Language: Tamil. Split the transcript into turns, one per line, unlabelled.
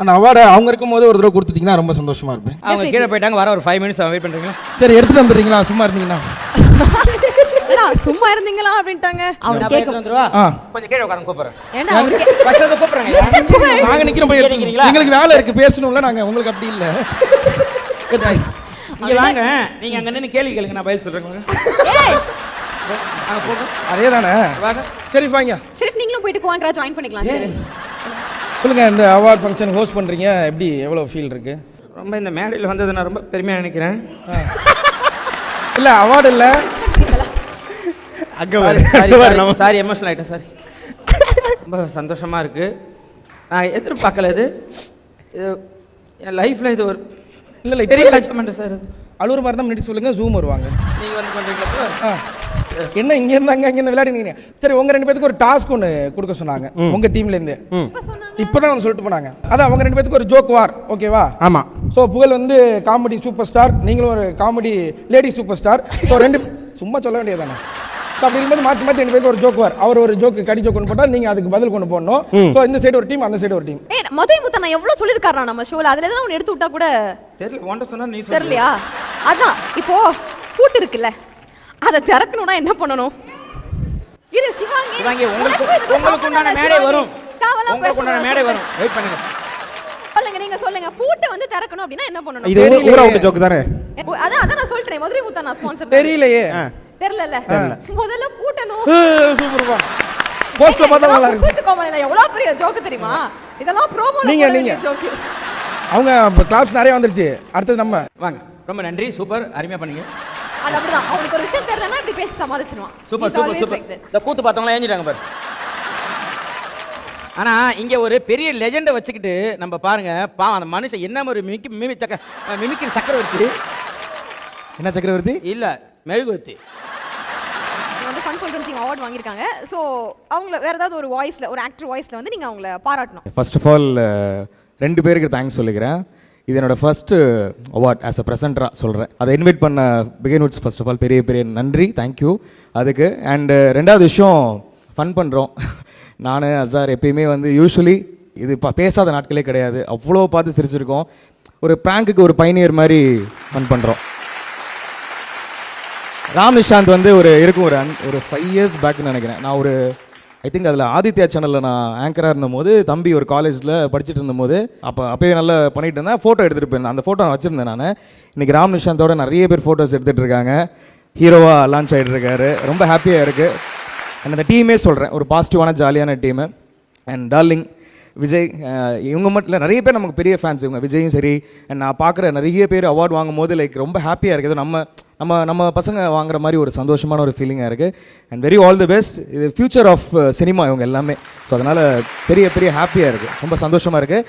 அந்த அவார்டை அவங்க இருக்கும்போது ஒரு தடவை கொடுத்துட்டீங்கன்னா ரொம்ப சந்தோஷமா இருப்பேன்.
அவங்க கீழே போயிட்டாங்க, வர ஒரு 5 மினிட்ஸ் வெயிட் பண்ணுறீங்களா?
சரி எடுத்துட்டு வந்துடுறீங்களா? சும்மா இருந்தீங்கன்னா
சும்மா இருந்தீங்களா அப்படின்ட்டாங்க. அவர் கேட்கும்
கொஞ்சம் கீழே உட்கார கூப்பிடுறேன்.
ஏண்டா அவர்
கூப்பிடுறாங்க.
நாங்க நிக்கிறோம், போய் எடுத்துக்கிறீங்களா? எங்களுக்கு வேலை இருக்கு, பேசணும்ல. நாங்க உங்களுக்கு அப்படி இல்ல.
இங்க வாங்க, நீங்க அங்க நின்னு கேள்வி கேளுங்க, நான் பதில் சொல்றேன்.
அதே தானே. சரி வாங்க.
ஷெரீஃப் நீங்களும் போயிட்டு கோவாங்கரா ஜாயின் பண்ணிக்கலாம். சரி
சொல்லுங்க, இந்த அவார்ட் ஃபங்க்ஷன் ஹோஸ்ட் பண்றீங்க, எப்படி எவ்வளவு ஃபீல் இருக்கு?
ரொம்ப இந்த மேடையில் வந்தது நான் ரொம்ப பெருமையாக நினைக்கிறேன்.
இல்ல அவார்டு இல்ல,
சாரி எமோஷனல் ஆகிட்டேன் சார். ரொம்ப சந்தோஷமாக இருக்குது. நான் எதிர்பார்க்கல. இது என் லைஃப்பில் இது ஒரு
இல்லை
பெரிய அச்சீவ்மெண்ட் சார். இது
அழுவுற மாதிரி தான் முன்னாடி சொல்லுங்க, ஜூம் வருவாங்க.
நீங்கள் வந்து பண்ணுறீங்களா?
என்ன இங்கே இருந்தாங்க அங்கே இருந்து விளையாடுங்க. சரி, உங்க 2 பேத்துக்கு ஒரு டாஸ்க் ஒன்று கொடுக்க சொன்னாங்க உங்க டீம்ல இருந்து. இப்பதான் வந்து சொல்லிட்டு போனாங்க. அதான் அவங்க 2 பேத்துக்கு ஒரு ஜோக் வார், ஓகேவா? ஆமா. ஸோ புகழ் வந்து காமெடி சூப்பர் ஸ்டார், நீங்களும் ஒரு comedy lady super star. So 2 சும்மா சொல்ல வேண்டியதானே. அப்படி இருக்கும்போது மாற்றி மாற்றி 2 பேருக்கு ஒரு ஜோக் வார். அவர் ஒரு ஜோக்கு கடி ஜோக் ஒன்று போட்டால் நீங்க அதுக்கு பதில் கொண்டு போடணும். ஸோ இந்த சைடு ஒரு டீம், அந்த சைடு ஒரு டீம்.
மதுரை முத்தா நான் எவ்வளவு சொல்லிருக்காரா நம்ம ஷோல, அதுல தான் ஒன்னு எடுத்து விட்டா கூட
தெரியல. ஒன்றை சொன்னா நீ
தெரியலையா? அதான் இப்போ பூட்டு இருக்குல்ல, அதை திறக்கணும்னா என்ன பண்ணணும்? இரு சிவாங்கி,
உங்களுக்கு உண்டான மேடை வரும். உங்களுக்கு உண்டான மேடை வரும், வெயிட் பண்ணுங்க.
சொல்லுங்க, நீங்க சொல்லுங்க. பூட்டை வந்து திறக்கணும் அப்படினா என்ன பண்ணணும்?
இது ஊரா விட்டு ஜோக் தானே.
அதான் நான் சொல்றேன், மதுரை முத்தா நான் ஸ்பான்சர்.
தெரியலையே.
தெரியல. முதல்ல பூட்டணும்.
சூப்பர்ப்பா. போஸ்ட்ல பார்த்தா நல்லா இருக்கு.
பூட்டு கோமலைல எவ்வளவு பெரிய ஜோக் தெரியுமா? இதெல்லாம் ப்ரோமோல
நீங்க ஜோக். அவங்க கிளாப்ஸ் நிறைய வந்துருச்சு. அடுத்து நம்ம
வாங்க. ரொம்ப நன்றி, சூப்பர், அருமையா பண்ணீங்க.
அது அப்படிதான். அவனுக்கு ஒரு விஷயம் தெரியலனா இப்படி பேசி சமாளிச்சிடுவான்.
Super super super. இந்த கூத்து பார்த்தவங்களா ஏஞ்சிட்டாங்க பாரு. ஆனா இங்க ஒரு பெரிய லெஜெண்டை வச்சுக்கிட்டு நம்ம பாருங்க, பாவம் அந்த மனுஷன் என்ன ஒரு மிமிக்ரி சக்கரவர்த்தி.
என்ன சக்கரவர்த்தி?
இல்ல மெழுகுவர்த்தி.
வந்து ஃபன் பண்ற டீம் அவார்ட் வாங்கிருக்காங்க. சோ அவங்க வேற ஏதாவது ஒரு வாய்ஸ்ல, ஒரு ஆக்டர் வாய்ஸ்ல வந்து நீங்க அவங்கள பாராட்டணும்.
ஃபர்ஸ்ட் ஆஃப் ஆல் 2 பேருக்கு தேங்க்ஸ் சொல்லிக்கிறேன். இது என்னோட ஃபர்ஸ்ட் அவார்ட் ஆஸ் அ ப்ரெசென்டராக சொல்கிறேன். அதை இன்வைட் பண்ண பிகின்வுட்ஸ் ஃபர்ஸ்ட் ஆஃப் ஆல் பெரிய பெரிய நன்றி, தேங்க்யூ அதுக்கு. அண்டு 2வது விஷயம், ஃபன் பண்ணுறோம். நான் அசார் எப்பயுமே வந்து யூஸ்வலி இது பேசாத நாட்களே கிடையாது. அவ்வளோ பார்த்து சிரிச்சிருக்கோம். ஒரு ப்ராங்குக்கு ஒரு பைனியர் மாதிரி ஃபன் பண்ணுறோம். ராம் நிஷாந்த் வந்து இருக்கும் ஒரு 5 இயர்ஸ் பேக்குன்னு நினைக்கிறேன். நான் ஒரு ஐ திங்க் அதில் ஆதித்யா சேனலில் நான் ஆங்கராக இருந்தபோது தம்பி ஒரு காலேஜில் படிச்சுட்டு இருந்தபோது அப்போயே நல்லா பண்ணிட்டு இருந்தேன். ஃபோட்டோ எடுத்துகிட்டு போயிருந்தேன். அந்த ஃபோட்டோ நான் வச்சுருந்தேன். நான் இன்றைக்கி ராம் நிஷாந்தோட நிறைய பேர் ஃபோட்டோஸ் எடுத்துகிட்டு இருக்காங்க. ஹீரோவாக லான்ச் ஆகிட்டு இருக்காரு. ரொம்ப ஹாப்பியாக இருக்குது. அண்ட் அந்த டீமே சொல்கிறேன், ஒரு பாசிட்டிவான ஜாலியான டீமு. அண்ட் டார்லிங் விஜய், இவங்க மட்டும் இல்லை, நிறைய பேர் நமக்கு பெரிய ஃபேன்ஸ். இவங்க விஜயும் சரி, அண்ட் நான் பார்க்குற நிறைய பேர் அவார்டு வாங்கும் போது ரொம்ப ஹாப்பியாக இருக்குது. நம்ம பசங்க வாங்குற மாதிரி ஒரு சந்தோஷமான ஒரு ஃபீலிங்காக இருக்குது. And very all the best. இது ஃபியூச்சர் ஆஃப் சினிமா இவங்க எல்லாமே. ஸோ அதனால் பெரிய பெரிய ஹாப்பியாக இருக்குது, ரொம்ப சந்தோஷமாக இருக்குது.